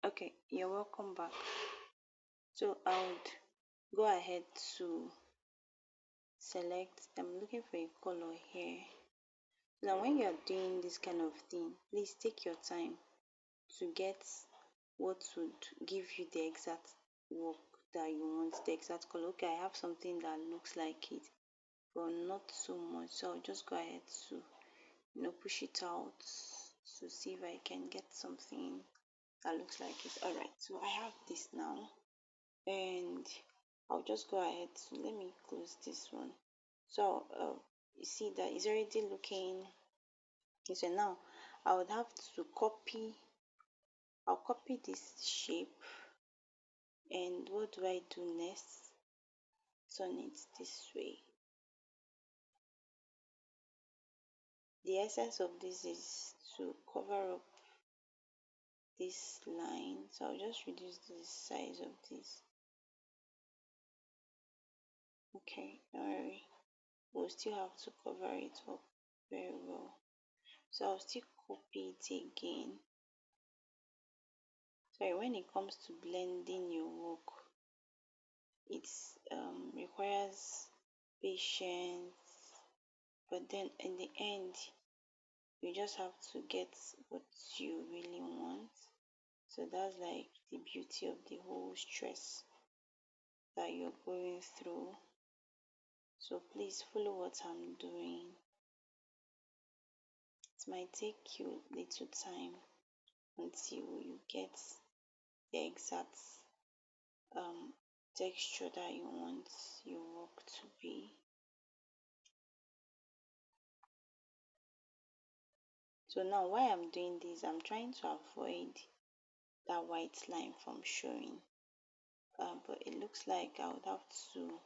Okay, you're welcome back. So I would go ahead to select, I'm looking for a color here. Now when you're doing this kind of thing, please take your time to get what would give you the exact work that you want, the exact color. Okay, I have something that looks like it, but not so much. So I'll just go ahead to, push it out to see if I can get something that looks like it. Alright, so I have this now, and I'll just go ahead to, let me close this one. So you see that it's already looking. So now I would have to I'll copy this shape, and what do I do next? Turn it this way. The essence of this is to cover up this line, so I'll just reduce the size of this. Okay, don't worry, we'll still have to cover it up very well. So I'll still copy it again. Sorry, when it comes to blending your work, it requires patience, but then in the end, you just have to get what you really want. So that's like the beauty of the whole stress that you're going through. So please follow what I'm doing. It might take you little time until you get the exact um, texture that you want your work to be. So now why I'm doing this, I'm trying to avoid that white line from showing. But it looks like I would have to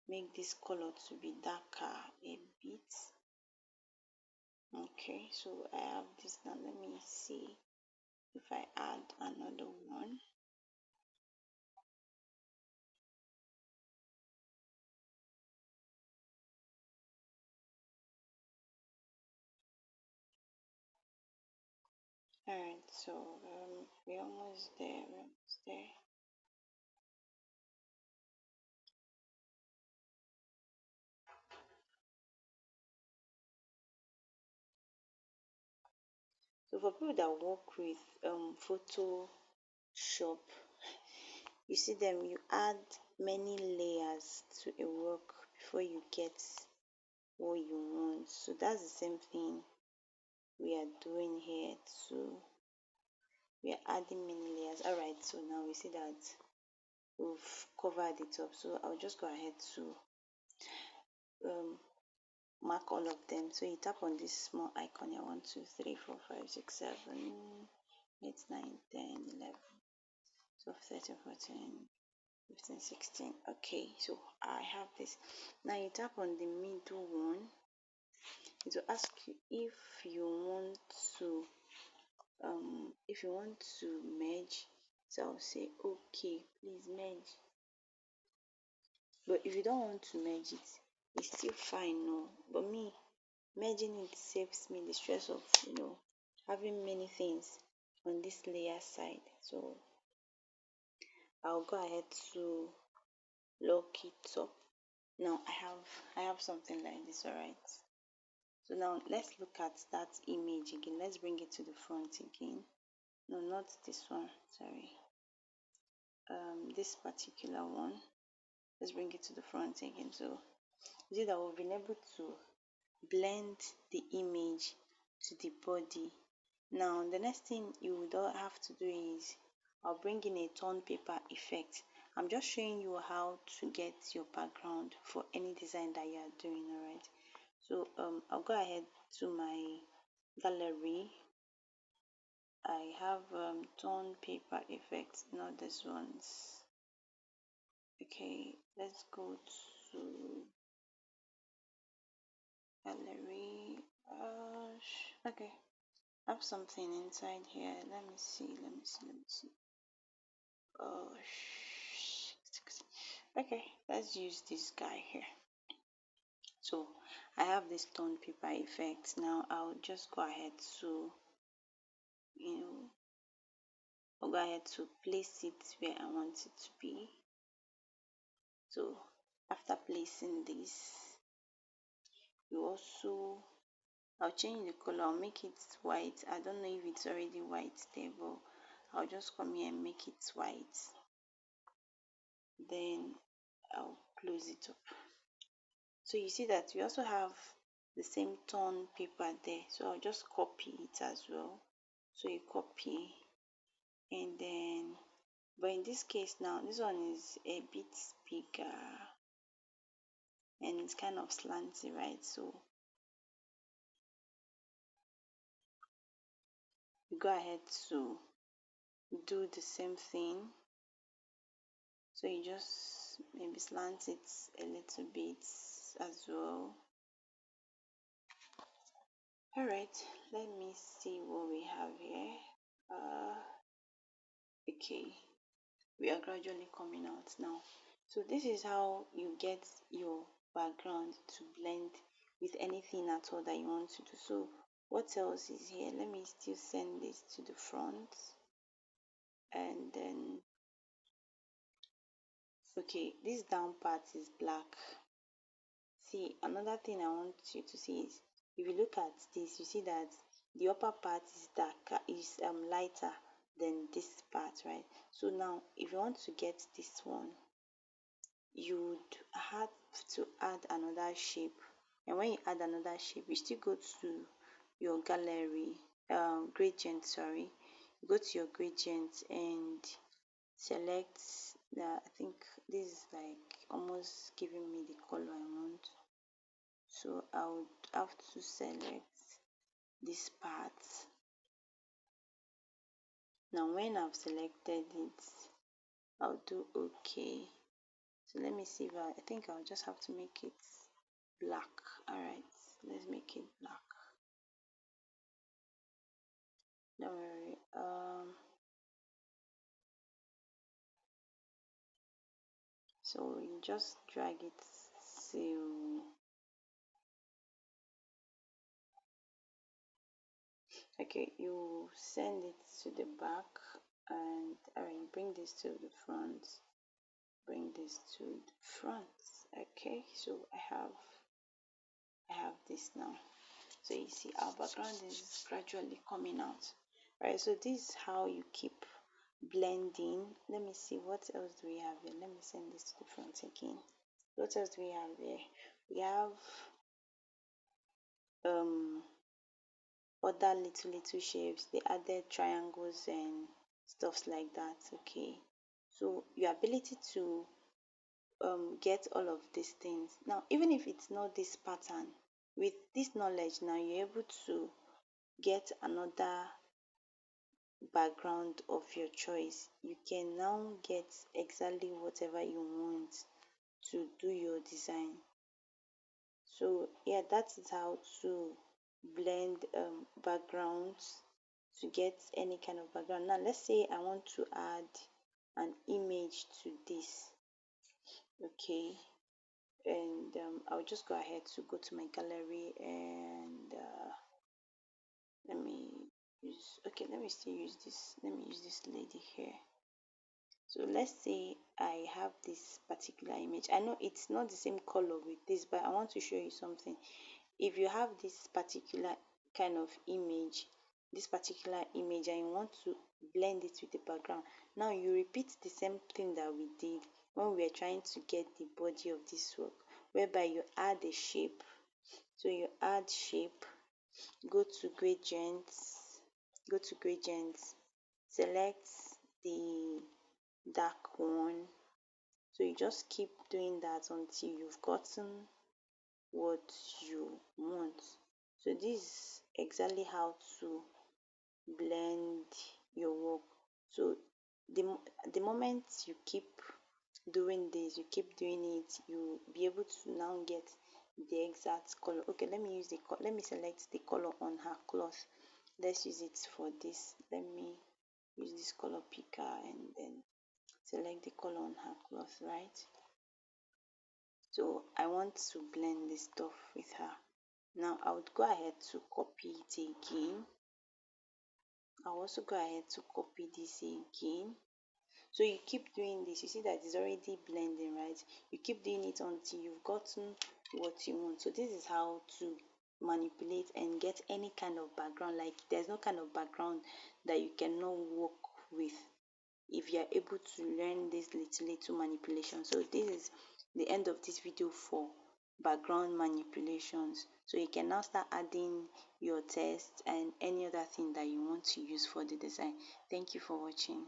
make this color to be darker a bit. Okay, so I have this now. Let me see if I add another one. Alright, so we're almost there. We're almost there. So for people that work with Photoshop, you see them, you add many layers to a work before you get what you want. So that's the same thing we are doing here too. We are adding many layers. Alright, so now we see that we've covered it up. So I'll just go ahead to mark all of them. So you tap on this small icon here: 1, 2, 3, 4, 5, 6, 7, 8, 9, 10, 11, 12, 13, 14, 15, 16. Okay, so I have this. Now you tap on the middle one. It will ask you if you want to merge. So I'll say okay, please merge. But if you don't want to merge it, it's still fine, no. But me, merging it saves me the stress of having many things on this layer side. So I'll go ahead to lock it up. Now I have something like this. Alright, so now let's look at that image again. Let's bring it to the front again. No, not this one, sorry. This particular one, let's bring it to the front again. So you see that we've been able to blend the image to the body. Now the next thing you would have to do is I'll bring in a torn paper effect. I'm just showing you how to get your background for any design that you are doing. Alright, so I'll go ahead to my gallery. I have torn paper effects, not this ones. Okay, let's go to gallery. Okay, I have something inside here. Let me see. Oh, okay, let's use this guy here. So I have this torn paper effect. Now I'll just go ahead to I'll go ahead to place it where I want it to be. So after placing this, you also, I'll change the color, I'll make it white. I don't know if it's already white there, but I'll just come here and make it white. Then I'll close it up. So you see that we also have the same torn paper there. So I'll just copy it as well. So you copy, and then, but in this case now, this one is a bit bigger and it's kind of slanty, right? So you go ahead to do the same thing. So you just maybe slant it a little bit as well. All right, let me see what we have here. Okay, we are gradually coming out now. So this is how you get your background to blend with anything at all that you want to do. So what else is here? Let me still send this to the front, and then, okay, this down part is black. See, another thing I want you to see is, if you look at this, you see that the upper part is darker, is lighter than this part, right? So now, if you want to get this one, you would have to add another shape. And when you add another shape, you still go to your gallery, gradient, sorry. You go to your gradient and select the, I think this is like almost giving me the color I want. So I would have to select this part. Now when I've selected it, I'll do OK. So let me see if I think I'll just have to make it black. Alright, let's make it black. Don't worry. So you just drag it to, okay, you send it to the back, and alright, bring this to the front, bring this to the front. Okay, so I have this now. So you see our background is gradually coming out. Alright, so this is how you keep blending. Let me see, what else do we have here? Let me send this to the front again. What else do we have here? We have other little shapes. They added triangles and stuffs like that. Okay, so your ability to get all of these things now, even if it's not this pattern, with this knowledge now, you're able to get another background of your choice. You can now get exactly whatever you want to do your design. So yeah, that is how to blend backgrounds to get any kind of background. Now let's say I want to add an image to this. Okay, and I'll just go ahead to go to my gallery, and let me use, okay, let me still use this, let me use this lady here. So let's say I have this particular image. I know it's not the same color with this, but I want to show you something. If you have this particular kind of image, and you want to blend it with the background, now you repeat the same thing that we did when we were trying to get the body of this work, whereby you add a shape. So you add shape, go to gradients, select the dark one. So you just keep doing that until you've gotten what you want. So this is exactly how to blend your work. So the moment you keep doing this, you keep doing it, you'll be able to now get the exact color. Okay, let me select the color on her cloth. Let's use it for this. Let me use this color picker and then select the color on her cloth, right? So I want to blend this stuff with her. Now I would go ahead to copy it again, I'll also go ahead to copy this again. So you keep doing this. You see that it's already blending, right? You keep doing it until you've gotten what you want. So this is how to manipulate and get any kind of background. Like there's no kind of background that you cannot work with if you are able to learn this little manipulation. So this is the end of this video for background manipulations. So you can now start adding your text and any other thing that you want to use for the design. Thank you for watching.